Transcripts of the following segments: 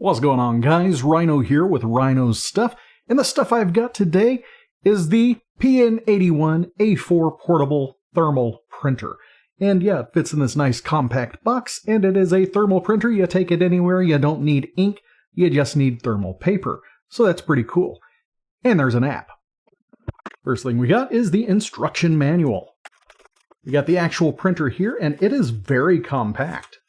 What's going on, guys? Rhino here with Rhino's Stuff, and the stuff I've got today is the PN81 A4 portable thermal printer. And yeah, it fits in this nice compact box, and it is a thermal printer. You take it anywhere, you don't need ink, you just need thermal paper. So that's pretty cool. And there's an app. First thing we got is the instruction manual. We got the actual printer here, and it is very compact.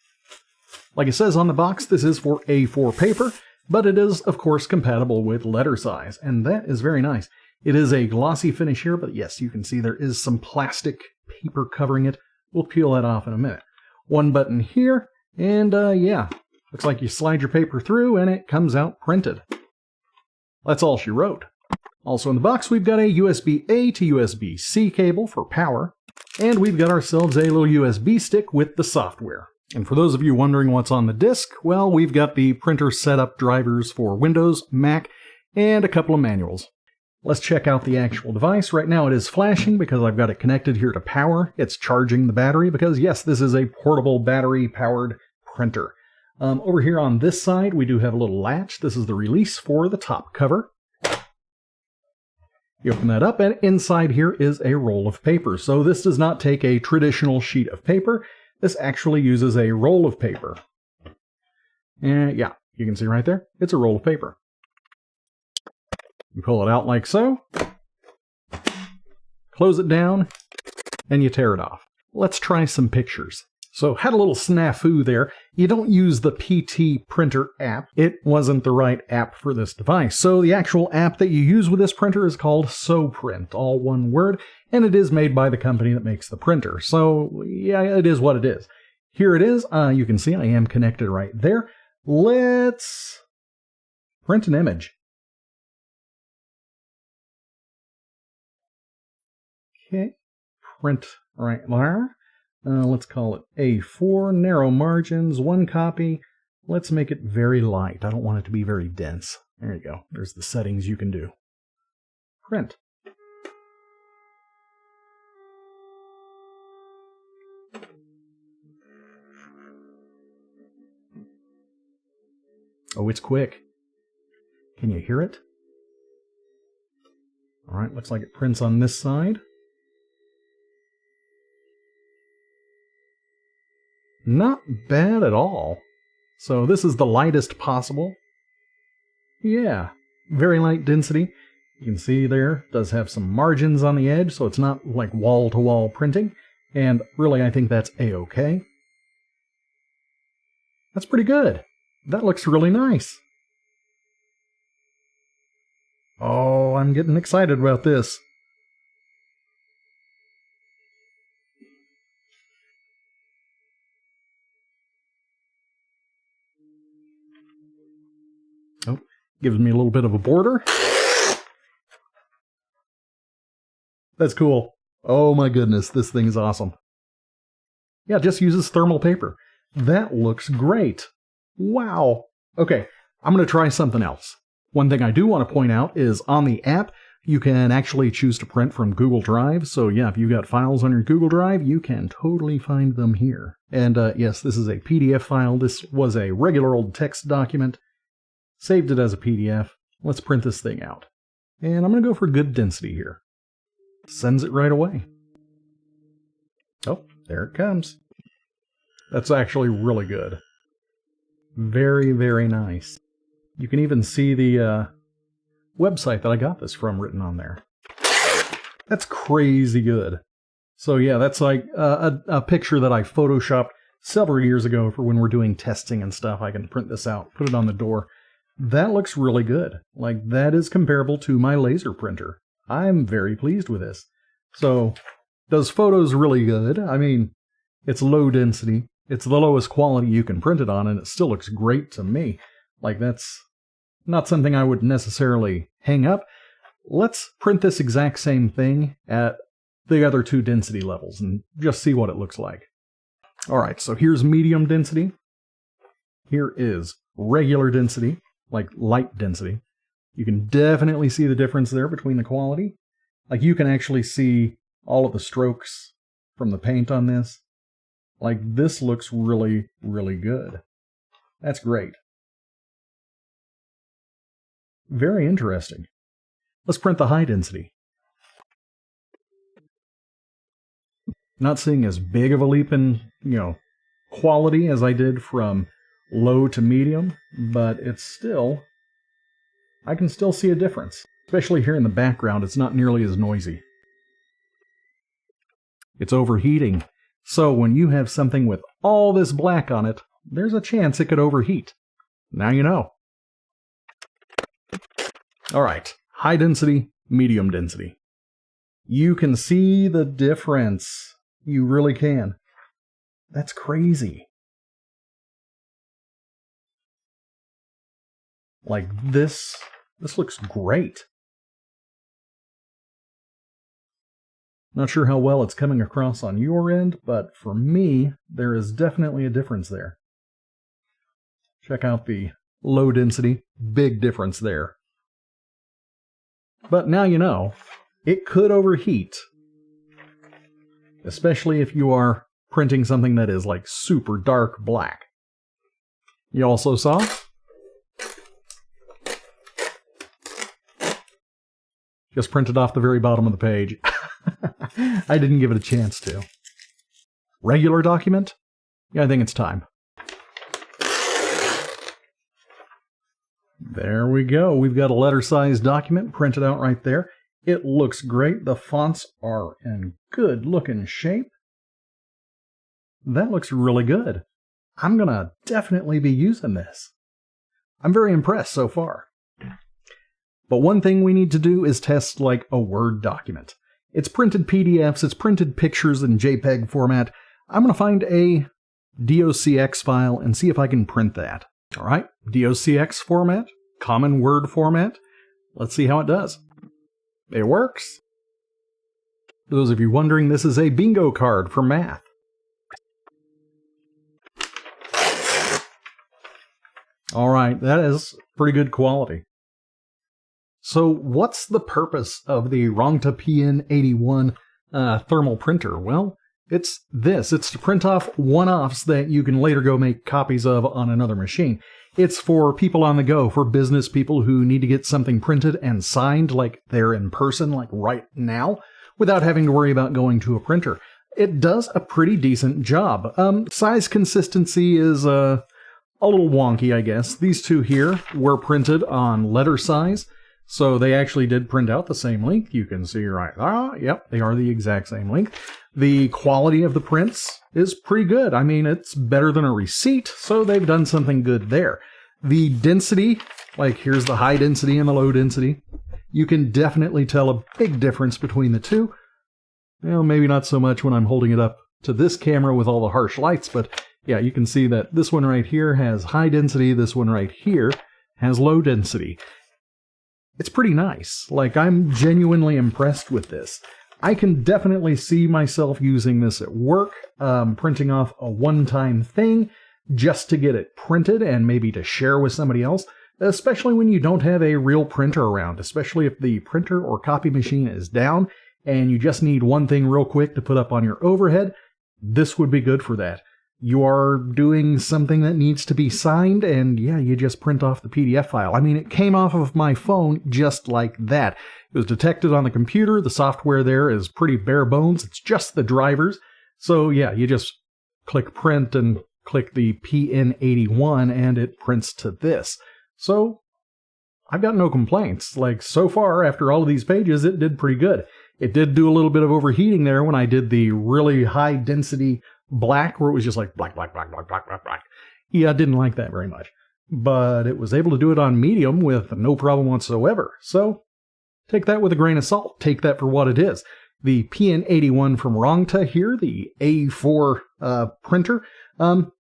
Like it says on the box, this is for A4 paper, but it is, of course, compatible with letter size, and that is very nice. It is a glossy finish here, but yes, you can see there is some plastic paper covering it. We'll peel that off in a minute. One button here, and yeah, looks like you slide your paper through and it comes out printed. That's all she wrote. Also in the box, we've got a USB-A to USB-C cable for power, and we've got ourselves a little USB stick with the software. And for those of you wondering what's on the disk, well, we've got the printer setup drivers for Windows, Mac, and a couple of manuals. Let's check out the actual device. Right now it is flashing because I've got it connected here to power. It's charging the battery because, yes, this is a portable battery-powered printer. Over here on this side, we do have a little latch. This is the release for the top cover. You open that up, and inside here is a roll of paper. So this does not take a traditional sheet of paper. This actually uses a roll of paper. And yeah, you can see right there, it's a roll of paper. You pull it out like so, close it down, and you tear it off. Let's try some pictures. So had a little snafu there. You don't use the PT printer app. It wasn't the right app for this device. So the actual app that you use with this printer is called SoPrint, all one word, and it is made by the company that makes the printer. So yeah, it is what it is. Here it is. You can see I am connected right there. Let's print an image. Okay, print right there. Let's call it A4, narrow margins, one copy. Let's make it very light. I don't want it to be very dense. There you go. There's the settings you can do. Print. Oh, it's quick. Can you hear it? All right, looks like it prints on this side. Not bad at all. So this is the lightest possible. Yeah, very light density. You can see there, it does have some margins on the edge, so it's not like wall-to-wall printing. And really, I think that's A-okay. That's pretty good. That looks really nice. Oh, I'm getting excited about this. Oh, gives me a little bit of a border. That's cool. Oh my goodness, this thing is awesome. Yeah, it just uses thermal paper. That looks great. Wow. Okay, I'm going to try something else. One thing I do want to point out is on the app, you can actually choose to print from Google Drive. So yeah, if you've got files on your Google Drive, you can totally find them here. And yes, this is a PDF file. This was a regular old text document. Saved it as a PDF. Let's print this thing out. And I'm going to go for good density here. Sends it right away. Oh, there it comes. That's actually really good. Very, very nice. You can even see the website that I got this from written on there. That's crazy good. So yeah, that's like a picture that I photoshopped several years ago for when we're doing testing and stuff. I can print this out, put it on the door. That looks really good. Like, that is comparable to my laser printer. I'm very pleased with this. So, does photos really good. I mean, it's low density. It's the lowest quality you can print it on, and it still looks great to me. Like, that's not something I would necessarily hang up. Let's print this exact same thing at the other two density levels and just see what it looks like. Alright, so here's medium density. Here is regular density. Like light density. You can definitely see the difference there between the quality. Like, you can actually see all of the strokes from the paint on this. Like, this looks really, really good. That's great. Very interesting. Let's print the high density. Not seeing as big of a leap in, quality as I did from low to medium, but it's still, I can still see a difference. Especially here in the background, it's not nearly as noisy. It's overheating. So when you have something with all this black on it, there's a chance it could overheat. Now you know. All right, high density, medium density. You can see the difference. You really can. That's crazy. Like this looks great. Not sure how well it's coming across on your end, but for me, there is definitely a difference there. Check out the low density, big difference there. But now you know, it could overheat, especially if you are printing something that is like super dark black. You also saw just printed off the very bottom of the page. I didn't give it a chance to. Regular document? Yeah, I think it's time. There we go. We've got a letter-sized document printed out right there. It looks great. The fonts are in good-looking shape. That looks really good. I'm going to definitely be using this. I'm very impressed so far. But one thing we need to do is test like a Word document. It's printed PDFs, it's printed pictures in JPEG format. I'm going to find a docx file and see if I can print that. All right, docx format, common Word format. Let's see how it does. It works. For those of you wondering, this is a bingo card for math. All right, that is pretty good quality. So what's the purpose of the Rongta PN81 thermal printer? Well, it's this. It's to print off one-offs that you can later go make copies of on another machine. It's for people on the go, for business people who need to get something printed and signed like they're in person, like right now, without having to worry about going to a printer. It does a pretty decent job. Size consistency is a little wonky, I guess. These two here were printed on letter size. So they actually did print out the same length. You can see right there. Yep, they are the exact same length. The quality of the prints is pretty good. I mean, it's better than a receipt, so they've done something good there. The density, like here's the high density and the low density. You can definitely tell a big difference between the two. Well, maybe not so much when I'm holding it up to this camera with all the harsh lights, but yeah, you can see that this one right here has high density, this one right here has low density. It's pretty nice. Like, I'm genuinely impressed with this. I can definitely see myself using this at work, printing off a one-time thing just to get it printed and maybe to share with somebody else, especially when you don't have a real printer around, especially if the printer or copy machine is down and you just need one thing real quick to put up on your overhead. This would be good for that. You are doing something that needs to be signed, and yeah, you just print off the PDF file. I mean, it came off of my phone just like that. It was detected on the computer. The software there is pretty bare bones. It's just the drivers. So yeah, you just click print and click the PN81, and it prints to this. So I've got no complaints. Like, so far, after all of these pages, it did pretty good. It did do a little bit of overheating there when I did the really high density black, where it was just like black. Yeah, I didn't like that very much. But it was able to do it on medium with no problem whatsoever. So take that with a grain of salt. Take that for what it is. The PN81 from Rongta here, the A4 printer,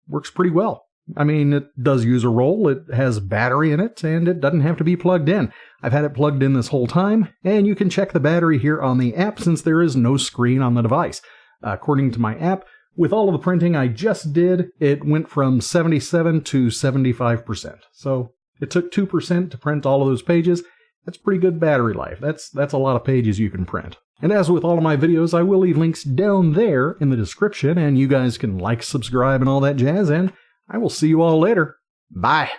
works pretty well. I mean, it does use a roll, it has battery in it, and it doesn't have to be plugged in. I've had it plugged in this whole time, and you can check the battery here on the app since there is no screen on the device. According to my app, with all of the printing I just did, it went from 77 to 75%. So it took 2% to print all of those pages. That's pretty good battery life. That's a lot of pages you can print. And as with all of my videos, I will leave links down there in the description, and you guys can like, subscribe, and all that jazz, and I will see you all later. Bye!